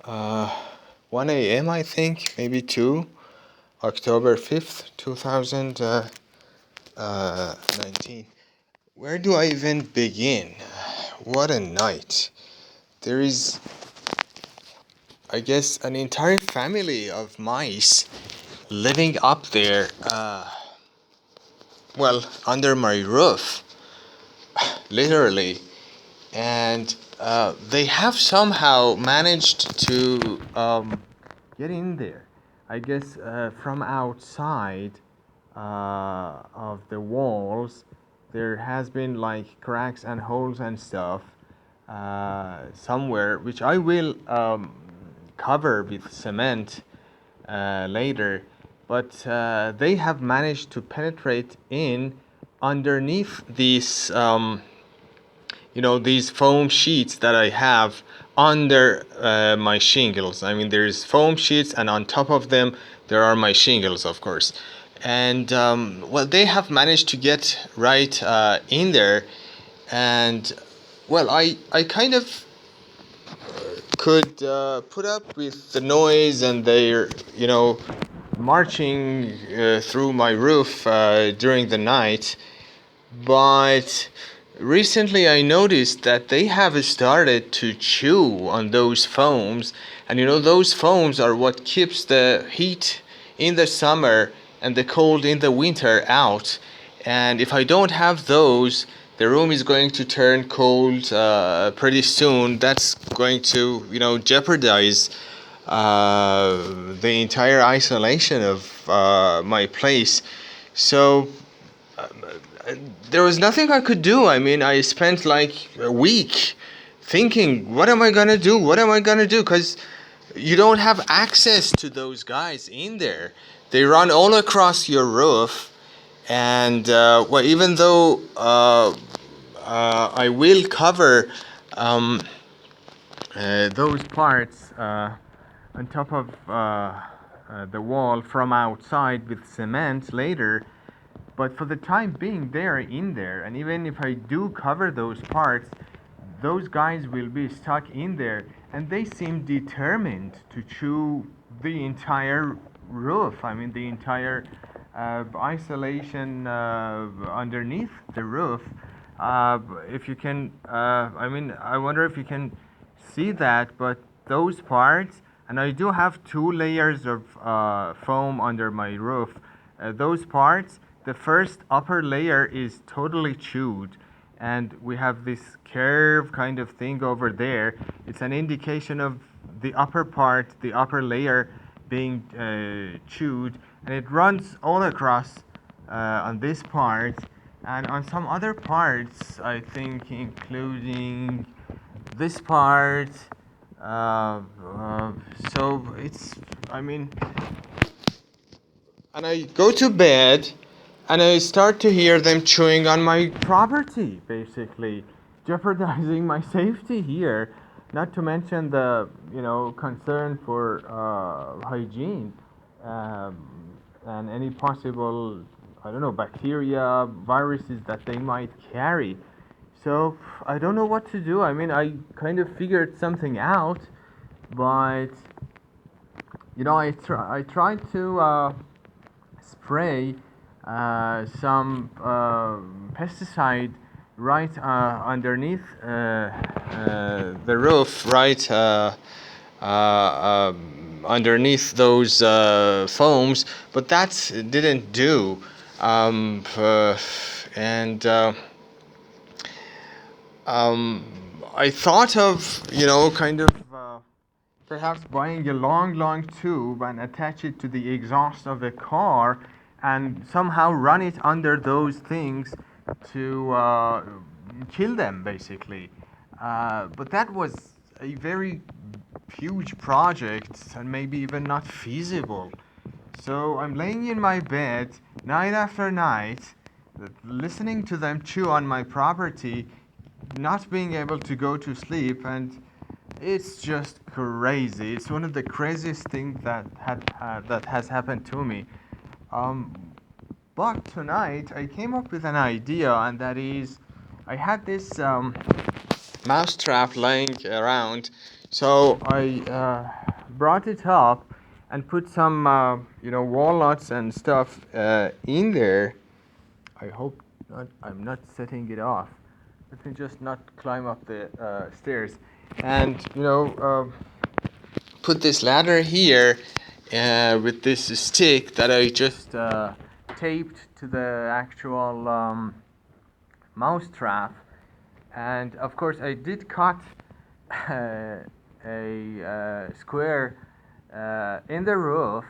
uh, 1 a.m. I think, maybe 2, October 5th, 2019. Where do I even begin? What a night. There is, I guess, an entire family of mice living up there, under my roof, literally. And they have somehow managed to get in there. I guess from outside of the walls, there has been like cracks and holes and stuff somewhere, which I will cover with cement later. But they have managed to penetrate in underneath these these foam sheets that I have under my shingles. I mean, there's foam sheets, and on top of them there are my shingles, of course. And they have managed to get right in there. And I kind of could put up with the noise and their marching through my roof during the night. But recently I noticed that they have started to chew on those foams. And those foams are what keeps the heat in the summer and the cold in the winter out. And if I don't have those, the room is going to turn cold pretty soon. That's going to, jeopardize the entire isolation of my place. So there was nothing I could do. I mean, I spent like a week thinking, what am I gonna do? What am I gonna do? Because you don't have access to those guys in there. They run all across your roof. And even though I will cover those parts on top of the wall from outside with cement later, but for the time being, they are in there. And even if I do cover those parts, those guys will be stuck in there. And they seem determined to chew the entire roof. I mean, the entire isolation underneath the roof. If you can, I wonder if you can see that, but those parts, and I do have 2 layers of foam under my roof. Those parts, the first upper layer is totally chewed, and we have this curve kind of thing over there. It's an indication of the upper part, the upper layer being chewed, and it runs all across on this part and on some other parts, I think, including this part. So it's, and I go to bed and I start to hear them chewing on my property, basically jeopardizing my safety here. Not to mention the concern for hygiene and any possible bacteria, viruses that they might carry. So I don't know what to do. I mean, I kind of figured something out, but I tried to spray some pesticide right underneath the roof, right underneath those foams, but that didn't do. And I thought of, perhaps buying a long tube and attach it to the exhaust of a car and somehow run it under those things to kill them, basically. But that was a very huge project and maybe even not feasible. So I'm laying in my bed night after night, listening to them chew on my property, not being able to go to sleep, and it's just crazy. It's one of the craziest things that has happened to me. But tonight I came up with an idea, and that is, I had this mouse trap lying around So I brought it up and put some walnuts and stuff in there. I hope I'm not setting it off. Let me just not climb up the stairs. And put this ladder here with this stick that I just taped to the actual mouse trap. And of course I did cut a square in the roof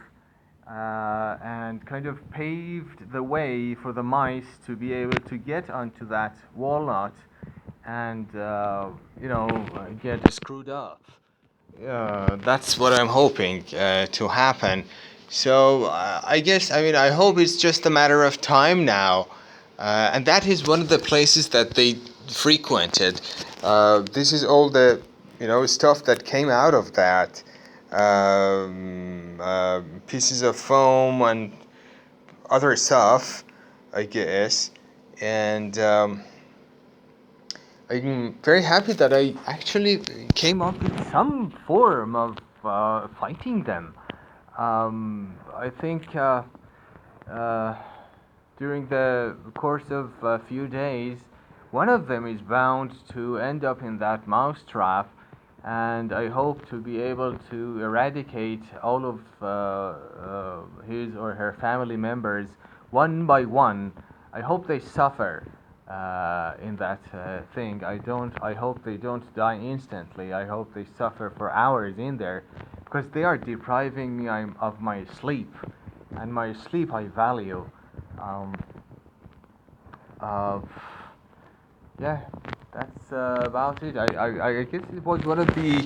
and kind of paved the way for the mice to be able to get onto that walnut and get screwed up. That's what I'm hoping to happen. So I guess, I hope it's just a matter of time now. And that is one of the places that they frequented. This is all the, stuff that came out of that. Pieces of foam and other stuff, I guess. And I'm very happy that I actually came up with some form of fighting them. I think during the course of a few days, one of them is bound to end up in that mouse trap, and I hope to be able to eradicate all of his or her family members one by one. I hope they suffer in that thing. I hope they don't die instantly. I hope they suffer for hours in there, because they are depriving me of my sleep, and my sleep I value. Um, uh, yeah, that's about it. I guess it was one of the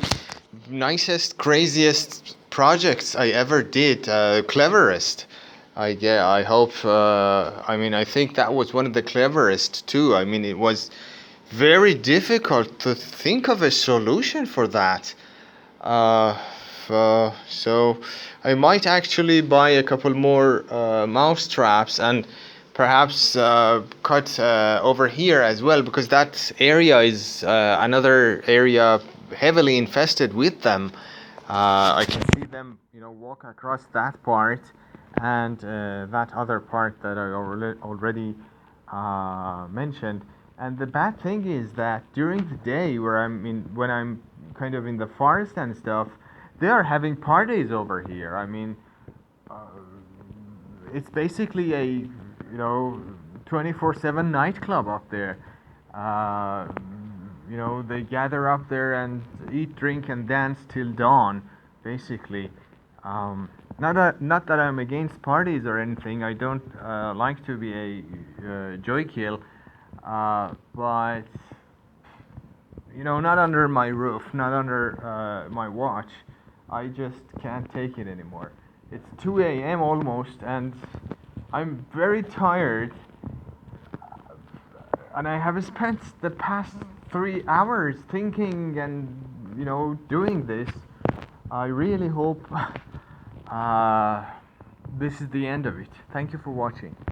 nicest, craziest projects I ever did. Cleverest. I hope. I think that was one of the cleverest too. It was very difficult to think of a solution for that. Uh, so I might actually buy a couple more mouse traps and perhaps cut over here as well, because that area is another area heavily infested with them. I can see them, walk across that part and that other part that I already mentioned. And the bad thing is that during the day, when I'm kind of in the forest and stuff, they are having parties over here. Uh, it's basically a 24/7 nightclub up there. Uh, they gather up there and eat, drink, and dance till dawn, basically. Not that I'm against parties or anything. I don't like to be a joy kill, but not under my roof, not under my watch. I just can't take it anymore. It's 2 a.m. almost, and I'm very tired. And I have spent the past 3 hours thinking and doing this. I really hope this is the end of it. Thank you for watching.